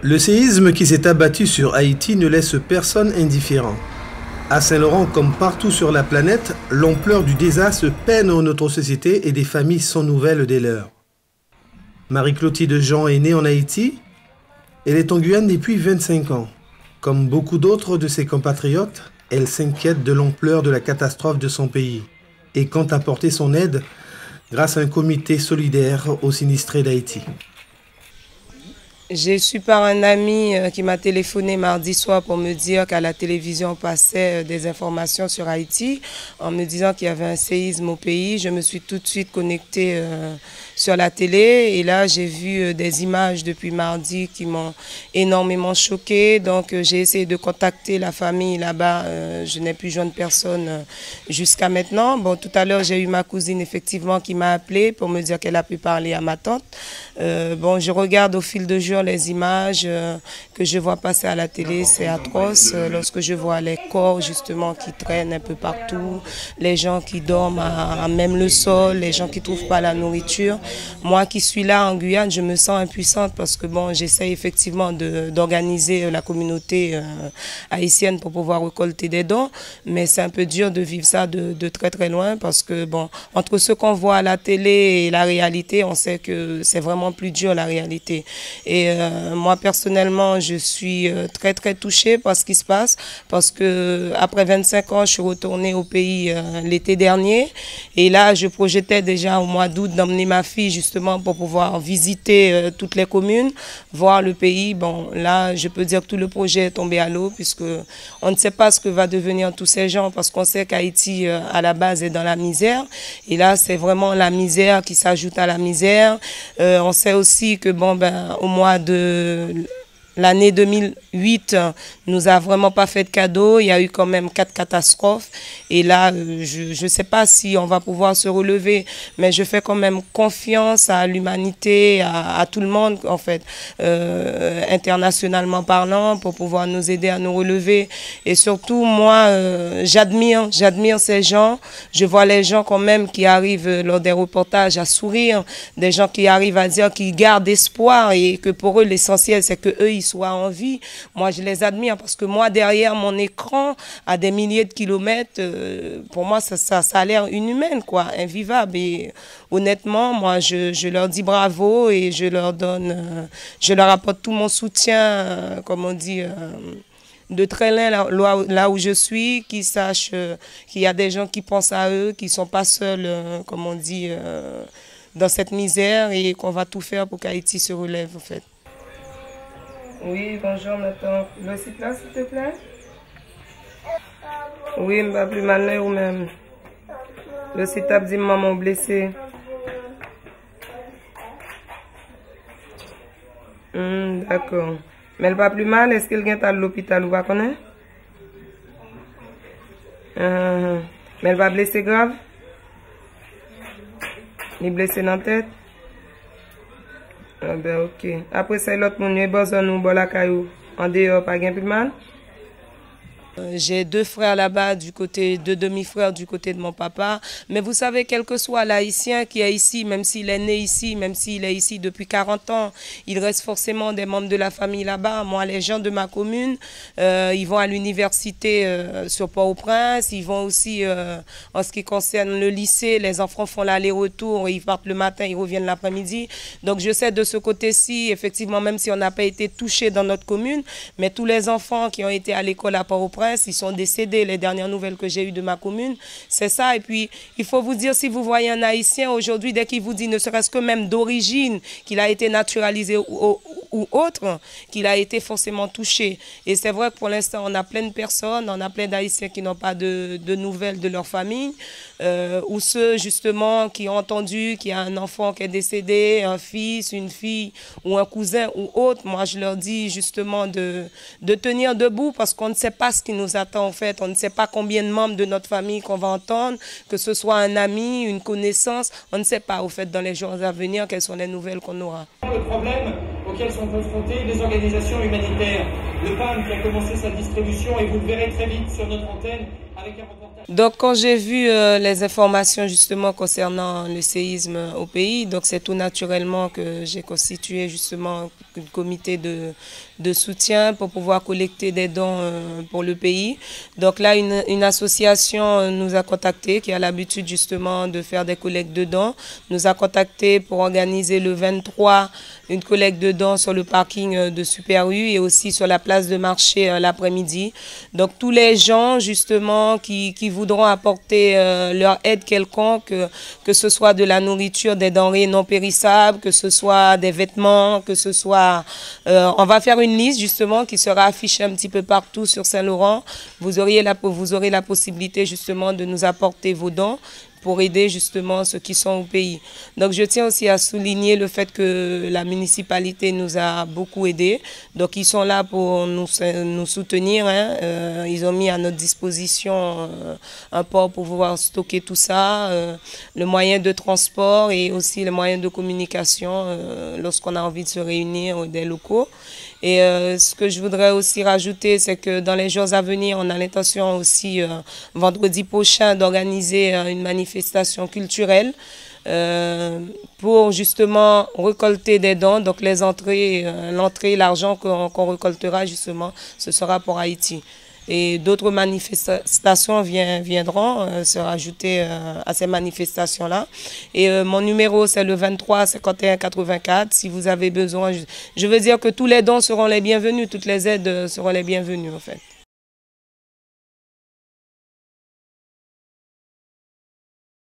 Le séisme qui s'est abattu sur Haïti ne laisse personne indifférent. À Saint-Laurent, comme partout sur la planète, l'ampleur du désastre peine notre société et des familles sans nouvelles des leurs. Marie-Clotilde Jean est née en Haïti. Elle est en Guyane depuis 25 ans. Comme beaucoup d'autres de ses compatriotes, elle s'inquiète de l'ampleur de la catastrophe de son pays et compte apporter son aide grâce à un comité solidaire aux sinistrés d'Haïti. J'ai su par un ami qui m'a téléphoné mardi soir pour me dire qu'à la télévision passait des informations sur Haïti en me disant qu'il y avait un séisme au pays. Je me suis tout de suite connectée sur la télé et là j'ai vu des images depuis mardi qui m'ont énormément choquée. Donc j'ai essayé de contacter la famille là-bas. Je n'ai pu joindre personne jusqu'à maintenant. Bon, tout à l'heure j'ai eu ma cousine effectivement qui m'a appelée pour me dire qu'elle a pu parler à ma tante. Bon, je regarde au fil de jour les images que je vois passer à la télé, c'est atroce. Lorsque je vois les corps justement qui traînent un peu partout, les gens qui dorment à même le sol, les gens qui ne trouvent pas la nourriture. Moi qui suis là en Guyane, je me sens impuissante parce que bon, j'essaie effectivement d'organiser la communauté haïtienne pour pouvoir récolter des dons, mais c'est un peu dur de vivre ça de très très loin parce que bon, entre ce qu'on voit à la télé et la réalité, on sait que c'est vraiment plus dur la réalité. Et moi personnellement, je suis très très touchée par ce qui se passe parce que après 25 ans, je suis retournée au pays l'été dernier et là, je projetais déjà au mois d'août d'emmener ma fille justement pour pouvoir visiter toutes les communes, voir le pays. Bon, là, je peux dire que tout le projet est tombé à l'eau puisque on ne sait pas ce que va devenir tous ces gens parce qu'on sait qu'Haïti à la base est dans la misère et là, c'est vraiment la misère qui s'ajoute à la misère. On sait aussi que bon, ben, au mois de l'année 2008 nous a vraiment pas fait de cadeau. Il y a eu quand même 4 catastrophes. Et là, je ne sais pas si on va pouvoir se relever, mais je fais quand même confiance à l'humanité, à tout le monde, en fait, internationalement parlant, pour pouvoir nous aider à nous relever. Et surtout, moi, j'admire ces gens. Je vois les gens quand même qui arrivent lors des reportages à sourire, des gens qui arrivent à dire qu'ils gardent espoir et que pour eux, l'essentiel, c'est que eux ils soient en vie. Moi, je les admire parce que moi, derrière mon écran, à des milliers de kilomètres, pour moi, ça a l'air inhumain, quoi, invivable. Et honnêtement, moi, je leur dis bravo et je leur donne, je leur apporte tout mon soutien, comme on dit, de très loin là où je suis, qu'ils sachent qu'il y a des gens qui pensent à eux, qui ne sont pas seuls, comme on dit, dans cette misère et qu'on va tout faire pour qu'Haïti se relève, en fait. Oui, bonjour, Nathan. Le site là, s'il te plaît? Oui, je ne vais plus mal ou même. Le site a dit maman blessée. D'accord. Mais elle va plus mal, est-ce qu'elle est à l'hôpital ou pas connaître? Mais elle va blesser grave? Elle est blessée dans la tête? Ah ben ok. Après c'est l'autre monde, il besoin nous bon la caillou. En dehors, pas gain plus mal? J'ai 2 frères là-bas, du côté, 2 demi-frères du côté de mon papa. Mais vous savez, quel que soit l'Haïtien qui est ici, même s'il est né ici, même s'il est ici depuis 40 ans, il reste forcément des membres de la famille là-bas. Moi, les gens de ma commune, ils vont à l'université sur Port-au-Prince. Ils vont aussi, en ce qui concerne le lycée, les enfants font l'aller-retour. Ils partent le matin, ils reviennent l'après-midi. Donc, je sais de ce côté-ci, effectivement, même si on n'a pas été touché dans notre commune, mais tous les enfants qui ont été à l'école à Port-au-Prince, ils sont décédés, les dernières nouvelles que j'ai eues de ma commune, c'est ça. Et puis, il faut vous dire, si vous voyez un Haïtien aujourd'hui, dès qu'il vous dit, ne serait-ce que même d'origine, qu'il a été naturalisé ou autre, qu'il a été forcément touché. Et c'est vrai que pour l'instant, on a plein de personnes, on a plein d'Haïtiens qui n'ont pas de nouvelles de leur famille, ou ceux justement qui ont entendu qu'il y a un enfant qui est décédé, un fils, une fille, ou un cousin ou autre. Moi, je leur dis justement de tenir debout parce qu'on ne sait pas ce qui nous attend en fait. On ne sait pas combien de membres de notre famille qu'on va entendre, que ce soit un ami, une connaissance. On ne sait pas au fait dans les jours à venir quelles sont les nouvelles qu'on aura. Le problème auquel sont confrontées les organisations humanitaires. le PAM qui a commencé sa distribution et vous le verrez très vite sur notre antenne avec un reportage. Donc quand j'ai vu les informations justement concernant le séisme au pays, donc c'est tout naturellement que j'ai constitué justement un comité de soutien pour pouvoir collecter des dons pour le pays. Donc là, une association nous a contactés qui a l'habitude justement de faire des collectes de dons, nous a contactés pour organiser le 23 une collecte de dons sur le parking de Super U et aussi sur la place de marché l'après-midi. Donc tous les gens justement qui voudront apporter leur aide quelconque, que ce soit de la nourriture, des denrées non périssables, que ce soit des vêtements, que ce soit... on va faire une liste justement qui sera affichée un petit peu partout sur Saint-Laurent. Vous aurez la possibilité justement de nous apporter vos dons pour aider justement ceux qui sont au pays. Donc je tiens aussi à souligner le fait que la municipalité nous a beaucoup aidés. Donc ils sont là pour nous soutenir. Hein. Ils ont mis à notre disposition un port pour pouvoir stocker tout ça, le moyen de transport et aussi le moyen de communication lorsqu'on a envie de se réunir des locaux. Et ce que je voudrais aussi rajouter, c'est que dans les jours à venir, on a l'intention aussi, vendredi prochain, d'organiser une manifestation culturelle pour justement récolter des dons. Donc les entrées, l'argent qu'on récoltera justement, ce sera pour Haïti. Et d'autres manifestations viendront se rajouter à ces manifestations-là. Et mon numéro, c'est le 23 51 84. Si vous avez besoin, je veux dire que tous les dons seront les bienvenus, toutes les aides seront les bienvenues en fait.